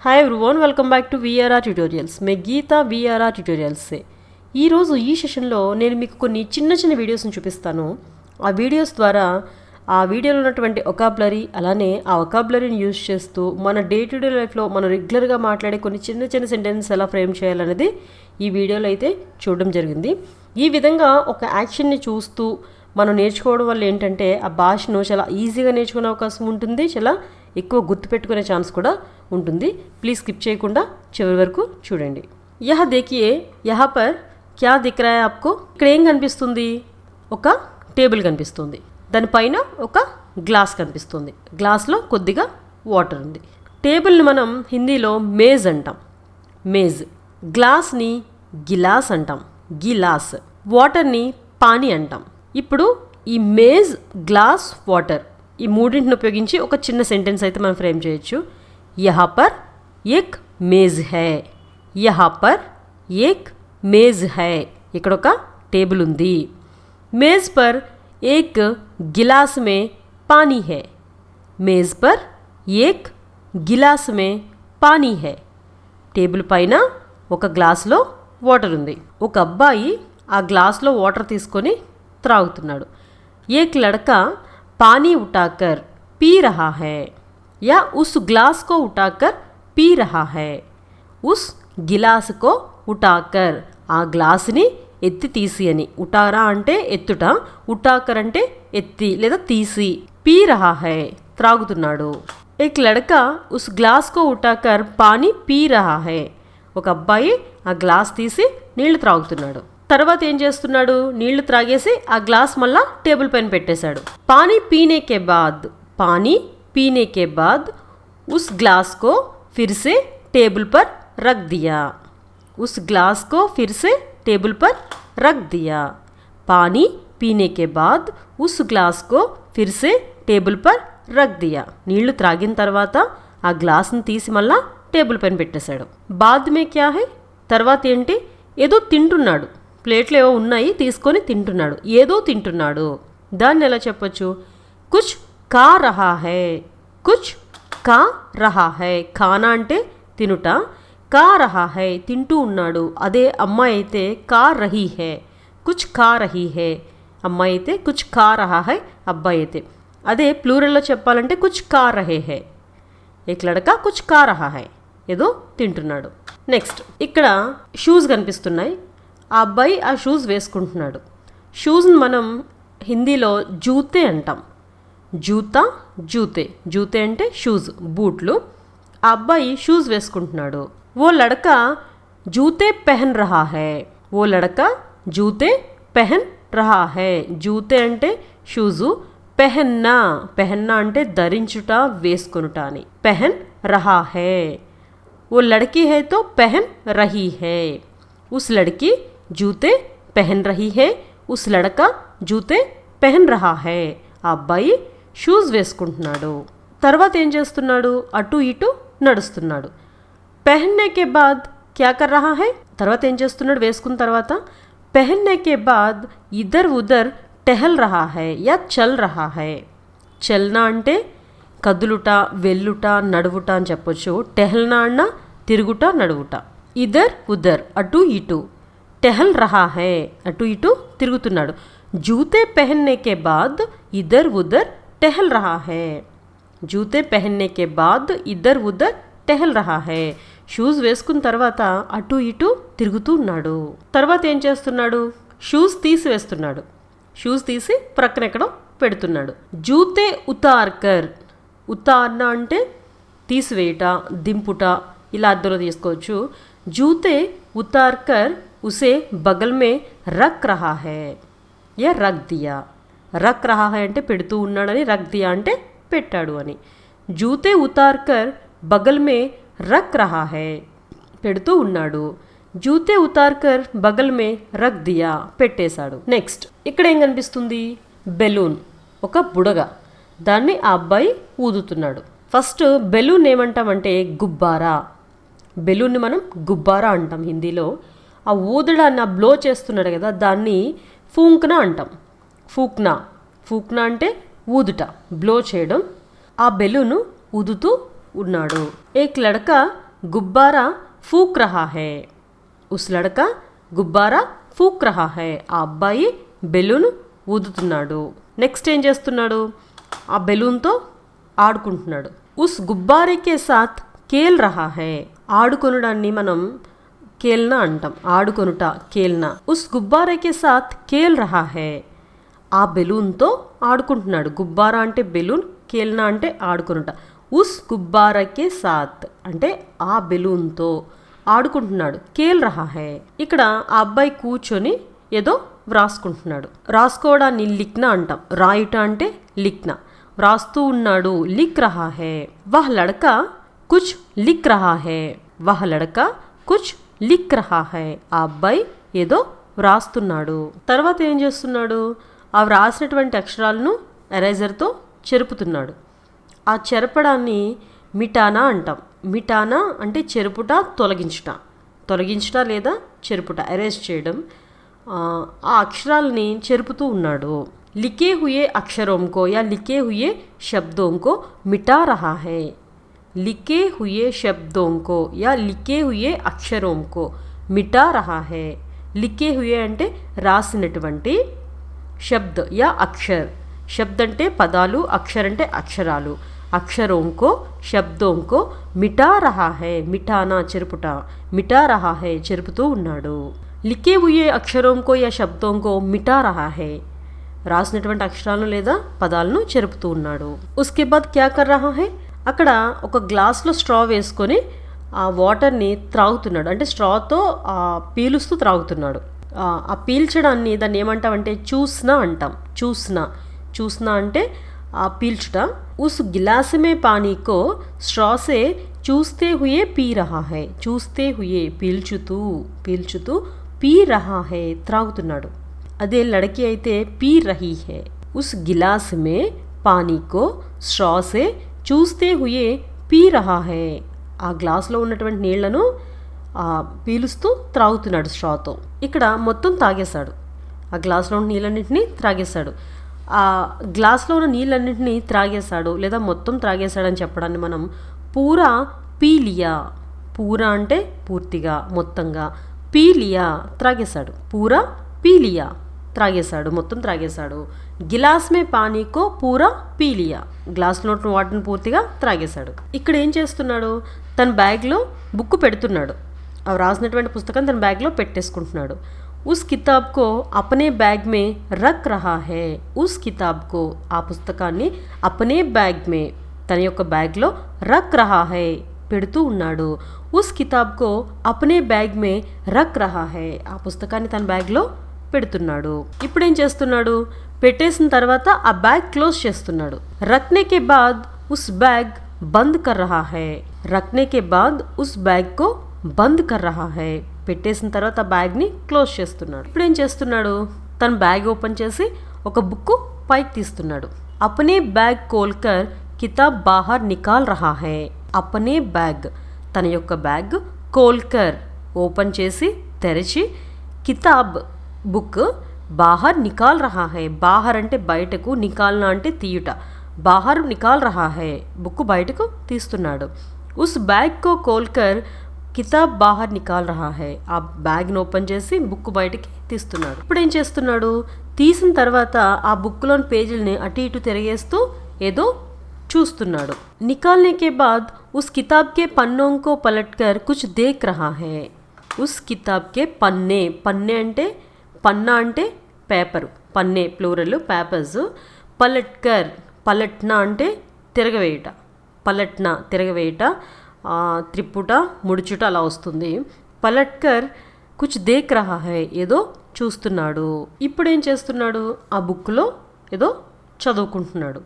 Hi everyone, welcome back to VRR tutorials. మే Geetha VRR tutorials సే ఈరోజు ఈ సెషన్లో నేను మీకు కొన్ని చిన్న చిన్న వీడియోస్ని చూపిస్తాను. ఆ వీడియోస్ ద్వారా ఆ వీడియోలో ఉన్నటువంటి ఒకాబులరీ, అలానే ఆ ఒకాబులరీని యూజ్ చేస్తూ మన డే టు డే లైఫ్లో మనం రెగ్యులర్గా మాట్లాడే కొన్ని చిన్న చిన్న సెంటెన్సెస్ ఎలా ఫ్రేమ్ చేయాలనేది ఈ వీడియోలో అయితే చూడడం జరిగింది. ఈ విధంగా ఒక యాక్షన్ని చూస్తూ మనం నేర్చుకోవడం వల్ల ఏంటంటే ఆ భాషను చాలా ఈజీగా నేర్చుకునే అవకాశం ఉంటుంది, చాలా ఎక్కువ గుర్తుపెట్టుకునే ఛాన్స్ కూడా ఉంటుంది. ప్లీజ్ స్కిప్ చేయకుండా చివరి వరకు చూడండి. యహ దేఖియే, యహా పర్ క్యా దిఖ్ రహా హై ఆప్కో. ఇక్కడ ఏం కనిపిస్తుంది? ఒక టేబుల్ కనిపిస్తుంది, దానిపైన ఒక గ్లాస్ కనిపిస్తుంది, గ్లాస్లో కొద్దిగా వాటర్ ఉంది. టేబుల్ని మనం హిందీలో మేజ్ అంటాం, మేజ్. గ్లాస్ని గిలాస్ అంటాం, గిలాస్. వాటర్ని పానీ అంటాం. ఇప్పుడు ఈ మేజ్, గ్లాస్, వాటర్ ఈ మూడింటిని ఉపయోగించి ఒక చిన్న సెంటెన్స్ అయితే మనం ఫ్రేమ్ చేయొచ్చు. యహా పర్ ఏక్ మేజ్ హై, యహా పర్ ఏక్ మేజ్ హై. ఇక్కడ ఒక టేబుల్ ఉంది. మేజ్ పర్ ఏక్ గిలాస్ మే పానీ హై, మేజ్ పర్ ఏక్ గిలాస్ మే పానీ హై. టేబుల్ పైన ఒక గ్లాస్లో వాటర్ ఉంది. ఒక అబ్బాయి ఆ గ్లాస్లో వాటర్ తీసుకొని త్రాగుతున్నాడు. ఏక్ లడకా पानी उठाकर पी रहा है या उस ग्लास को उठाकर पी रहा है. उस गिलास को उठाकर, ఆ గ్లాస్ని ఎత్తి తీసి అని. ఉటారా అంటే ఎత్తుట, ఉటాకర్ అంటే ఎత్తి లేదా తీసి. పీ రహా హై త్రాగుతున్నాడు. ఏక్ లడకా ఉస్ గ్లాస్ కో ఉటాకర్ పానీ పీ రహా హై. ఒక అబ్బాయి ఆ గ్లాస్ తీసి నీళ్లు త్రాగుతున్నాడు. తర్వాత ఏం చేస్తున్నాడు? నీళ్లు త్రాగేసి ఆ గ్లాస్ మళ్ళా టేబుల్ పైన పెట్టేశాడు. పానీ పీనే కే బాద్, పానీ పీనే కే బాద్ ఉస్ గ్లాస్ కో ఫిర్ సే టేబుల్ పర్ రఖ్ దియా. ఉస్ గ్లాస్ కో ఫిర్ సే టేబుల్ పర్ రఖ్ దియా. పానీ పీనే కే బాద్ ఉస్ గ్లాస్ కో ఫిర్ సే టేబుల్ పర్ రఖ్ దియా. నీళ్లు త్రాగిన తర్వాత ఆ గ్లాస్ని తీసి మళ్ళా టేబుల్ పైన పెట్టేశాడు. బాద్ మే క్యా హై? తర్వాత ఏంటి? ఏదో తింటున్నాడు. ప్లేట్లు ఏవో ఉన్నాయి, తీసుకొని తింటున్నాడు, ఏదో తింటున్నాడు. దాన్ని ఎలా చెప్పొచ్చు? కుచ్ కా రహా హై, కుచ్ కా రహా హై. ఖానా అంటే తినుట, కా రహా హై తింటూ ఉన్నాడు. అదే అమ్మాయి అయితే కా రహీ హై, కుచ్ కా రహీ హై. అమ్మాయి అయితే కుచ్ కా రహా హై, అబ్బాయి అయితే. అదే ప్లూరల్లో చెప్పాలంటే కుచ్ కా రహే హై. ఏక్ లడకా కుచ్ కా రహా హై, ఏదో తింటున్నాడు. నెక్స్ట్ ఇక్కడ షూస్ కనిపిస్తున్నాయి. ఆ అబ్బాయి ఆ షూస్ వేసుకుంటున్నాడు. షూస్ని మనం హిందీలో జూతే అంటాం. జూతా, జూతే. జూతే అంటే షూస్, బూట్లు. ఆ అబ్బాయి షూస్ వేసుకుంటున్నాడు. ఓ లడకా జూతే పెహన్ రహా హై, ఓ లడకా జూతే పెహన్ రహా హై. జూతే అంటే షూజు, పెహన్నా, పెహన్నా అంటే ధరించుట, వేసుకొనుట అని. పెహన్ రహా హై. ఓ లड़की है तो पहन रही है. उस लड़की जूते पहन रही है, उस लड़का जूते पहन रहा है. ఆ అబ్బాయి షూస్ వేసుకుంటున్నాడు. తర్వాత ఏం చేస్తున్నాడు? అటు ఇటు నడుస్తున్నాడు. పెహన్నే కే బాద్ క్యా కర్ రహా హై. తర్వాత ఏం చేస్తున్నాడు? వేసుకున్న తర్వాత పెహన్నే కే బాద్ ఇధర్ ఉధర్ టెహల్ రహా హై యా చల్ రహా హై. చల్నా అంటే కదులుట, వెళ్ళుట, నడువుట అని చెప్పొచ్చు. టెహల్నా అన్న తిరుగుట, నడువుట. ఇధర్ ఉధర్ అటు ఇటు. టెహల్ రహా హై అటు ఇటు తిరుగుతున్నాడు. జూతే పెహన్నే కే బాద్ ఇధర్ ఉధర్ టెహల్ రహా హై. జూతే పెహన్నే కే బాద్ ఇధర్ ఉధర్ టెహల్ రహా హై. షూస్ వేసుకున్న తర్వాత అటు ఇటు తిరుగుతూ ఉన్నాడు. తర్వాత ఏం చేస్తున్నాడు? షూస్ తీసి వేస్తున్నాడు. షూస్ తీసి ప్రక్కన ఎక్కడో పెడుతున్నాడు. జూతే ఉతార్కర్, ఉతార్న అంటే తీసివేయుట, దింపుట, ఇలా అర్థంలో తీసుకోవచ్చు. జూతే ఉతార్కర్ ఉసే బగల్ మే రఖ్ రహా హై యా రఖ్ దియా. రఖ్ రహా హై అంటే పెడుతూ ఉన్నాడని, రఖ్ దియా అంటే పెట్టాడు అని. జూతే ఉతార్కర్ బగల్ మే రఖ్ రహా హై పెడుతూ ఉన్నాడు. జూతే ఉతార్కర్ బగల్ మే రఖ్ దియా పెట్టేశాడు. నెక్స్ట్ ఇక్కడ ఏం కనిపిస్తుంది? బెలూన్, ఒక బుడగ. దాన్ని ఆ అబ్బాయి ఊదుతున్నాడు. ఫస్ట్ బెలూన్ ఏమంటామంటే గుబ్బారా. బెలూన్ని మనం గుబ్బారా అంటాం హిందీలో. ఆ ఊదడాన్ని, ఆ బ్లో చేస్తున్నాడు కదా, దాన్ని ఫూంక్నా అంటాం. ఫూక్నా, ఫూక్నా అంటే ఊదుట, బ్లో చేయడం. ఆ బెలూను ఊదుతూ ఉన్నాడు. ఏక్ లడకా गुब्बारा फूक रहा है. उस लड़का गुब्बारा फूक रहा है. ఆ అబ్బాయి బెలూన్ ఊదుతున్నాడు. నెక్స్ట్ ఏం చేస్తున్నాడు? ఆ బెలూన్తో ఆడుకుంటున్నాడు. ఉస్ గుబ్బారేకే సాత్ కేల్ రహా హై. ఆడుకొనడాన్ని మనం కేల్నా అంటాం. ఆడుకొనుట కేల్నా. ఉస్ గుబ్బారేకే సాత్ కేల్ రహా హై. ఆ బెలూన్తో ఆడుకుంటున్నాడు. గుబ్బారా అంటే బెలూన్, కేల్నా అంటే ఆడుకొనుట. ఉస్ గుబ్బారాకే సాత్ అంటే ఆ బెలూన్తో ఆడుకుంటున్నాడు. కేల్ రహా హై. ఇక్కడ ఆ అబ్బాయి కూర్చొని ఏదో వ్రాసుకుంటున్నాడు. రాసుకోవడాన్ని లిఖ్నా అంటాం. రాయుట అంటే లిఖ్నా. వ్రాస్తూ ఉన్నాడు. లిక్ రహా హై. వహ్ లడకా కుచ్ లిక్ రహా హై. వహ్ లడకా కుచ్ లిక్ రహా హై. ఆ అబ్బాయి ఏదో వ్రాస్తున్నాడు. తర్వాత ఏం చేస్తున్నాడు? ఆ వ్రాసినటువంటి అక్షరాలను ఎరేజర్తో చెరుపుతున్నాడు. ఆ చెరపడాన్ని మిటానా అంటాం. మిటానా అంటే చెరుపుట, తొలగించుట. తొలగించుట లేదా చెరుపుట, ఎరేజ్ చేయడం. ఆ అక్షరాలని చెరుపుతూ ఉన్నాడు. లిఖే హుయే అక్షరోం కో యా లిఖే హుయే శబ్దోం కో మిటా రహా హై. లిఖే హుయే శబ్దోం కో యా లిఖే హుయే అక్షరోం కో మిటా రహా హై. లిఖే హుయే అంటే రాసినటువంటి, శబ్ద్ యా అక్షర్. శబ్ద్ అంటే పదాలు, అక్షర్ అంటే అక్షరాలు. అక్షరోంకో శబ్దోంకో మిటా రహా హై. మిఠానా చెరుపుట. మిటా రహా హై చెరుపుతూ ఉన్నాడు. లిఖే హుయే అక్షరోంకో యా శబ్దోంకో మిటా రహా హై. రాసినటువంటి అక్షరాలను లేదా పదాలను చెరుపుతూ ఉన్నాడు. ఉస్కే బాద్ క్యా కర్ రహా హై. అక్కడ ఒక గ్లాస్లో స్ట్రా వేసుకొని ఆ వాటర్ని త్రాగుతున్నాడు. అంటే స్ట్రాతో పీలుస్తూ త్రాగుతున్నాడు. ఆ పీల్చడాన్ని దాన్ని ఏమంటామంటే చూస్నా అంటాం. చూస్నా అంటే ఆ పీల్చుట. ఉస్ గిలాస్ మే పానీ కో స్ట్రా సే చూస్తే హుయే పీ రహా హై. చూస్తే హుయే పీల్చుతూ పీ రహా హై త్రాగుతున్నాడు. అదే లడకి అయితే పీ రహీ హై. ఉస్ గిలాస్ మే పానీ కో స్ట్రా సే చూస్తే హుయే పీ రహా హై. ఆ గ్లాస్లో ఉన్నటువంటి నీళ్లను పీలుస్తూ త్రాగుతున్నాడు స్ట్రాతో. ఇక్కడ మొత్తం తాగేశాడు. ఆ గ్లాస్లో ఉన్న నీళ్ళన్నింటినీ త్రాగేశాడు. ఆ గ్లాస్లో ఉన్న నీళ్ళన్నింటినీ త్రాగేశాడు లేదా మొత్తం త్రాగేశాడని చెప్పడాన్ని మనం పూరా పీలియా. పూరా అంటే పూర్తిగా, మొత్తంగా. పీలియా త్రాగేశాడు. పూరా పీలియా త్రాగేశాడు, మొత్తం త్రాగేశాడు. గిలాస్ మే పానీకో పూరా పీలియా. గ్లాస్లో వాటిని పూర్తిగా త్రాగేశాడు. ఇక్కడ ఏం చేస్తున్నాడు? తన బ్యాగ్లో బుక్ పెడుతున్నాడు. అవి రాసినటువంటి పుస్తకం తన బ్యాగ్లో పెట్టేసుకుంటున్నాడు. ఉస్ కితాబ్ కో అపనే బ్యాగ్ మే రక్ రహా హై. ఉస్ కితాబ్ కో ఆ పుస్తకాన్ని అపనే బ్యాగ్ మే తన యొక్క బ్యాగ్లో రక్ రహా హై పెడుతూ ఉన్నాడు. ఉస్ కితాబ్ కో అపనే బ్యాగ్ మే రక్ రహా హై. ఆ పుస్తకాన్ని తన బ్యాగ్లో పెడుతున్నాడు. ఇప్పుడేం చేస్తున్నాడు? పెట్టేసిన తర్వాత ఆ బ్యాగ్ క్లోజ్ చేస్తున్నాడు. రక్నే కే బాద్ ఉస్ బ్యాగ్ బంద్ కర్ రహా హై. రక్నే కే బాద్ ఉస్ బ్యాగ్ కో బంద్ కర్ రహా హై. పెట్టేసిన తర్వాత ఆ బ్యాగ్ని క్లోజ్ చేస్తున్నాడు. ఇప్పుడు ఏం చేస్తున్నాడు? తన బ్యాగ్ ఓపెన్ చేసి ఒక బుక్ పైకి తీస్తున్నాడు. అపనే బ్యాగ్ కోల్కర్ కితాబ్ బాహర్ నికాల్ రహా హై. అపనే బ్యాగ్ తన యొక్క బ్యాగ్, కోల్కర్ ఓపెన్ చేసి తెరిచి, కితాబ్ బుక్ బాహర్ నికాల్ రహా హై. బాహర్ అంటే బయటకు, నికాల్నా అంటే తీయుట. బాహర్ నికాల్ రహా హై బుక్ బయటకు తీస్తున్నాడు. ఉస్ బ్యాగ్ కో కోల్కర్ కితాబ్ బాహర్ నికాల్ రహా హై. ఆ బ్యాగ్ని ఓపెన్ చేసి బుక్ బయటికి తీస్తున్నాడు. ఇప్పుడు ఏం చేస్తున్నాడు? తీసిన తర్వాత ఆ బుక్లోని పేజీలని అటు ఇటు తిరిగేస్తూ ఏదో చూస్తున్నాడు. నికాల్నే కే బాద్ ఉస్ కితాబ్ కే పన్నోం కో పలట్కర్ కుచ్ దేఖ్ రహా హై. ఉస్ కితాబ్ కే పన్నే. పన్నే అంటే పన్నా అంటే పేపరు. పన్నే ప్లూరల్, పేపర్స్. పలట్కర్ పలట్నా అంటే తిరగవేయుట. పలట్నా తిరగవేయుట, త్రిప్పుట, ముడుచుట అలా వస్తుంది. పలట్కర్ కుచ్ దేఖ్ రహా హై ఏదో చూస్తున్నాడు. ఇప్పుడు ఏం చేస్తున్నాడు? ఆ బుక్లో ఏదో చదువుకుంటున్నాడు.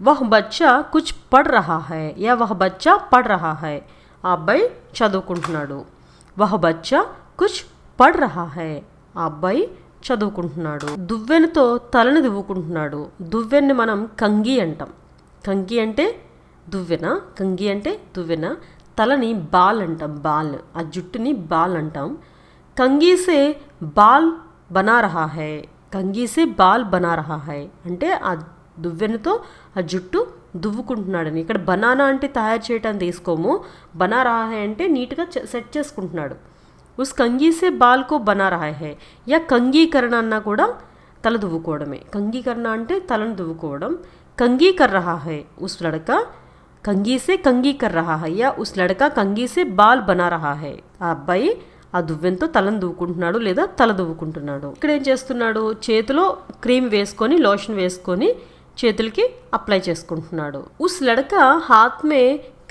వహ్ బచ్చా కుచ్ పడ్ రహా హై యా వహ్ బచ్చా పడ్ రహా హై. ఆ అబ్బాయి చదువుకుంటున్నాడు. వహ్ బచ్చా కుచ్ పడ్ రహా హై. ఆ అబ్బాయి చదువుకుంటున్నాడు. దువ్వెనతో తలను దువ్వుకుంటున్నాడు. దువ్వెన్ని మనం కంగి అంటాం. కంగి అంటే దువ్వెన, కంగి అంటే దువ్వెన. తలని బాల్ అంటాం. బాల్, ఆ జుట్టుని బాల్ అంటాం. కంగీసే బాల్ బనా రహా హై. కంగీసే బాల్ బనా రహా హై అంటే ఆ దువ్వెనతో ఆ జుట్టు దువ్వుకుంటున్నాడని. ఇక్కడ బనానా అంటే తయారు చేయటాన్ని తీసుకోము, బనా రహా హై అంటే నీట్గా సెట్ చేసుకుంటున్నాడు. ఉస్ కంగీ సే బాల్ కో బనా రహా హై, యా కంగీకరణ అన్నా కూడా తల దువ్వుకోవడమే. కంగీకరణ అంటే తలను దువ్వుకోవడం. కంగీ కర్ రహా హై ఉస్ లడకా, కంగీ సే కంగీ కర్ రహా హై, యా ఉస్ లడకా కంగీ సే బాల్ బనా రహా హై. ఆ అబ్బాయి ఆ దువ్వెంతో తలను దువ్వుకుంటున్నాడు లేదా తల దువ్వుకుంటున్నాడు. ఇక్కడ ఏం చేస్తున్నాడు, చేతిలో క్రీమ్ వేసుకొని లోషన్ వేసుకొని చేతులకి అప్లై చేసుకుంటున్నాడు. ఉస్ లడకా హాత్ మే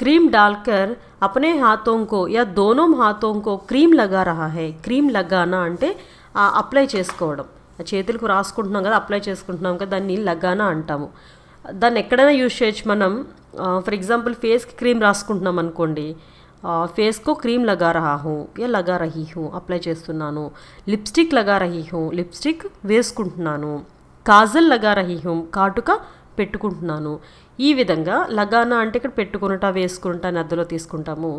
క్రీమ్ డాల్కర్ అపనే హాథోं को या दोनों हाथों को క్రీమ్ లగా రహా హై. క్రీమ్ లగానా అంటే అప్లై చేసుకోవడం. చేతులకు రాసుకుంటున్నాం కదా, అప్లై చేసుకుంటున్నాం కదా, దాన్ని లగానా అంటాము. దాన్ని ఎక్కడైనా యూజ్ చేయొచ్చు మనం. ఫర్ ఎగ్జాంపుల్ ఫేస్కి క్రీమ్ రాసుకుంటున్నాం అనుకోండి, ఫేస్కో క్రీమ్ లగా రహా హూ యా లగా రహీ హూ, అప్లై చేస్తున్నాను. లిప్స్టిక్ లగా రహీ హూ, లిప్స్టిక్ వేసుకుంటున్నాను. కాజల్ లగా రహీ హూ, కాటుక పెట్టుకుంటున్నాను. ఈ విధంగా లగానా అంటే ఇక్కడ పెట్టుకున్నట వేసుకుంటా అని అద్దలో తీసుకుంటాము.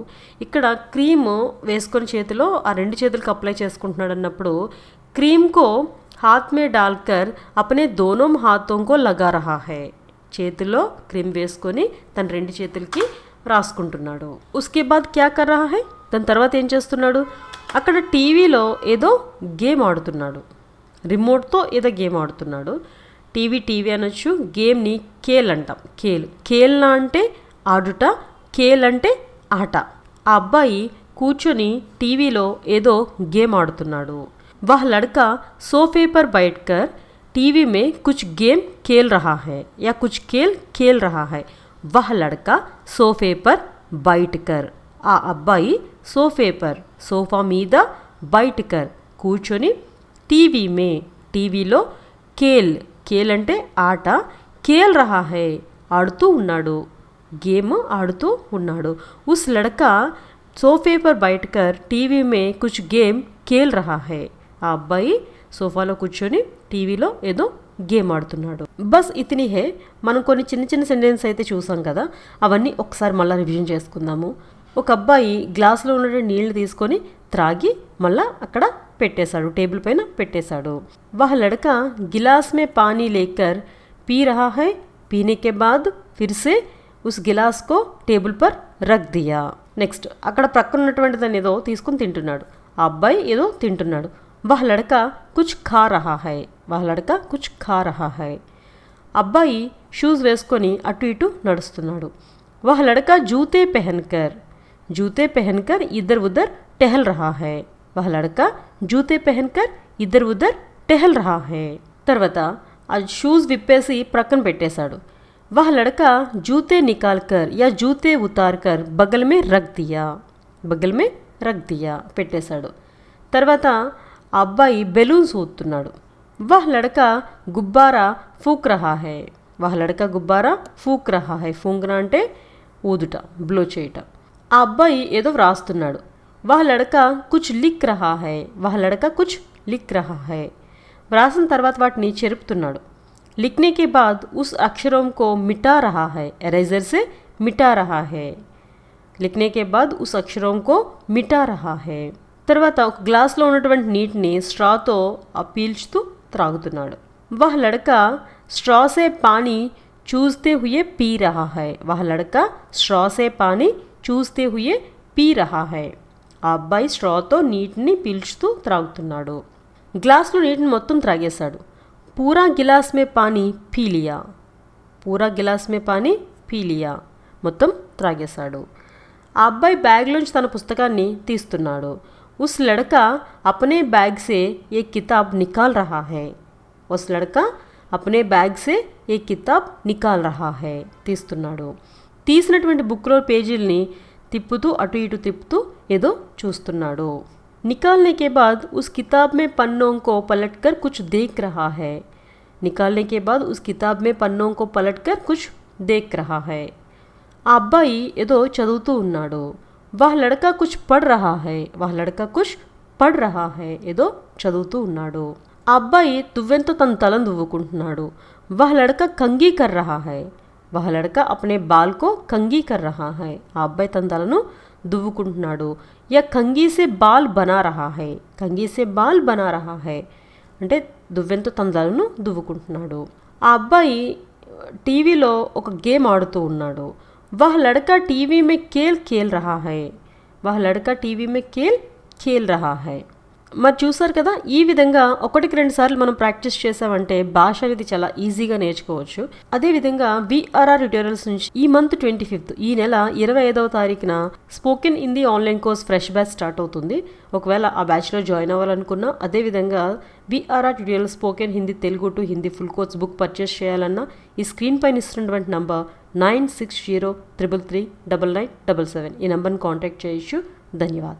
ఇక్కడ క్రీమ్ వేసుకొని చేతిలో ఆ రెండు చేతులకు అప్లై చేసుకుంటున్నాడు అన్నప్పుడు క్రీమ్కో హాత్ మే డాల్కర్ అపనే దోనో హాథోं को లగా రహా హై. చేతిలో క్రీమ్ వేసుకొని తన రెండు చేతులకి రాసుకుంటున్నాడు. ఉస్కే బాద్ క్యా కర్ రహా హై, దాని తర్వాత ఏం చేస్తున్నాడు, అక్కడ టీవీలో ఏదో గేమ్ ఆడుతున్నాడు. రిమోట్తో ఏదో గేమ్ ఆడుతున్నాడు. టీవీ అనొచ్చు, గేమ్ని ఖేల్ అంటాం. ఖేల్నా అంటే ఆడుట, ఖేల్ అంటే ఆట. ఆ అబ్బాయి కూర్చొని టీవీలో ఏదో గేమ్ ఆడుతున్నాడు. వహ్ లడ్కా సోఫే పర్ బైఠకర్ టీవీ మే కుచ్ గేమ్ ఖేల్ రహా హై యా కుచ్ ఖేల్ రహా హై. వహ్ లడ్కా సోఫే పర్ బైఠకర్, ఆ అబ్బాయి సోఫే పర్ సోఫా మీద, బైఠకర్ కూర్చొని, టీవీలో ఖేల్ అంటే ఆట, ఖేల్ రహా హై ఆడుతూ ఉన్నాడు, గేమ్ ఆడుతూ ఉన్నాడు. ఉస్ లడకా సోఫే పర్ బైఠకర్ టీవీ మే కుచ్ గేమ్ ఖేల్ రహా హై, ఆ అబ్బాయి సోఫాలో కూర్చొని టీవీలో ఏదో గేమ్ ఆడుతున్నాడు. బస్ ఇతని హే. మనం కొన్ని చిన్న సెంటెన్స్ అయితే చూసాం కదా, అవన్నీ ఒకసారి మళ్ళీ రివిజన్ చేసుకుందాము. ఒక అబ్బాయి గ్లాసులో ఉన్న నీళ్లు తీసుకొని త్రాగి మళ్ళా అక్కడ పెట్టేశాడు, టేబుల్ పైన పెట్టేశాడు. వహ్ లడకా గిలాస్ మే పానీ లేకర్ పీ రహా హై, పీనే కే బాద్ ఫిర్ సే ఉస్ గిలాస్ కో టేబుల్ పర్ రఖ్ దియా. నెక్స్ట్ అక్కడ ప్రక్కన ఉన్నటువంటి దాన్ని ఏదో తీసుకుని తింటున్నాడు. ఆ అబ్బాయి ఏదో తింటున్నాడు. వహ్ లడకా కుచ్ ఖా రహా హై, వహ్ లడకా కుచ్ ఖా రహా హై. అబ్బాయి షూస్ వేసుకొని అటు ఇటు నడుస్తున్నాడు. వహ్ లడకా జూతే పెహన్కర్ ఇద్దర్ ఉద్దర్ టెహల్ రహా హై. వహ్ లడకా జూతే పెహన్కర్ ఇద్దర్ ఉద్దర్ టెహల్ రహా హై. తర్వాత ఆ షూస్ విప్పేసి ప్రక్కన పెట్టేశాడు. వహ్ లడకా జూతే నికాల్కర్ యా జూతే ఉతార్కర్ బగల్ మే రఖ్ దియా పెట్టేశాడు. తర్వాత ఆ అబ్బాయి బెలూన్స్ ఊదుతున్నాడు. వహ్ లడకా గుబ్బారా ఫూక్ రహా హై. వహ్ లడకా గుబ్బారా ఫూక్ రహా హై, ఫూంక్నా అంటే ఊదుట, బ్లో చేయట. ఆ అబ్బాయి ఏదో వ్రాస్తున్నాడు. వహ్ లడకా కుచ్ లిక్ రహా హై. వహ్ లడకా కుచ్ లిక్ రహా హై. వ్రాసిన తర్వాత వాటిని చెరుపుతున్నాడు. లిఖనే కే బాద్ ఉస్ అక్షరం కో మిటా రహా హై, ఎరేజర్ సే మిటా రహా హై. లిఖనే కే బాద్ ఉస్ అక్షరం కో మిటా రహా హై. తర్వాత ఒక గ్లాస్లో ఉన్నటువంటి నీటిని స్ట్రాతో పీల్చుతూ త్రాగుతున్నాడు. వహ్ లడకా స్ట్రా సే పానీ చూస్తే హుయే పీ రహా హై. వహ్ లడకా స్ట్రా సే పానీ చూస్తే హుయే పీ రహా హై. ఆ అబ్బాయి స్ట్రాతో నీటిని పీల్చుతూ త్రాగుతున్నాడు. గ్లాస్లో నీటిని మొత్తం త్రాగేశాడు. పూరా గిలాస్ మే పానీ పీ లియా, మొత్తం త్రాగేశాడు. ఆ అబ్బాయి బ్యాగ్లోంచి తన పుస్తకాన్ని తీస్తున్నాడు. ఉస్ లడకా అపనే బ్యాగ్ సే ఏ కితాబ్ నికాల్ రహా హై. ఉస్ లడకా అపనే బ్యాగ్ సే ఏ కితాబ్ నికాల్ రహా హై, తీస్తున్నాడు. తీసినటువంటి బుక్లో పేజీల్ని తిప్పుతూ అటు ఇటు తిప్పుతూ ఏదో చూస్తున్నాడు. నికాల్నే కే బాద్ ఉస్ కితాబ్ మే పన్నోं को पलटकर कुछ देख रहा है. निकालने के बाद उस किताब में पन्नों को पलटकर कुछ देख रहा है. ఆ అబ్బాయి ఏదో చదువుతూ ఉన్నాడు. వహ్ లడకా కుచ్ పఢ్ రహా హై, ఏదో చదువుతూ ఉన్నాడు. ఆ అబ్బాయి దువ్వెంతో తన తలను దువ్వుకుంటున్నాడు. వహ్ లడకా కంగీ కర్ రహా హై. వహ్ లడకా అప్నే బాల్ కో కంగీ కర్ రహా హై. ఆ అబ్బాయి తన తలను దువ్వుకుంటున్నాడు. యా కంగీ సే బాల్ బనా రహా హై, అంటే దువ్వెంతో తన తలను దువ్వుకుంటున్నాడు. ఆ అబ్బాయి టీవీలో ఒక గేమ్ ఆడుతూ ఉన్నాడు. వహ్ లడకా టీవీ మే ఖేల్ ఖేల్ రహా హై. వహ్ లడకా టీవీ మే ఖేల్ ఖేల్ రహా హై. మరి చూసారు కదా, ఈ విధంగా 1-2 సార్లు మనం ప్రాక్టీస్ చేసామంటే భాష అనేది చాలా ఈజీగా నేర్చుకోవచ్చు. అదేవిధంగా విఆర్ఆర్ ట్యూటోరియల్స్ నుంచి ఈ మంత్ 25th ఈ నెల 25వ తారీఖున spoken Hindi online course fresh batch start అవుతుంది. ఒకవేళ ఆ బ్యాచ్లో జాయిన్ అవ్వాలనుకున్నా, అదేవిధంగా VRR tutorial spoken Hindi Telugu to Hindi full course book purchase చేయాలన్నా ఈ స్క్రీన్ పైన ఇస్తున్నటువంటి నంబర్ 9603339997 ఈ నంబర్ని కాంటాక్ట్ చేయొచ్చు. ధన్యవాదాలు.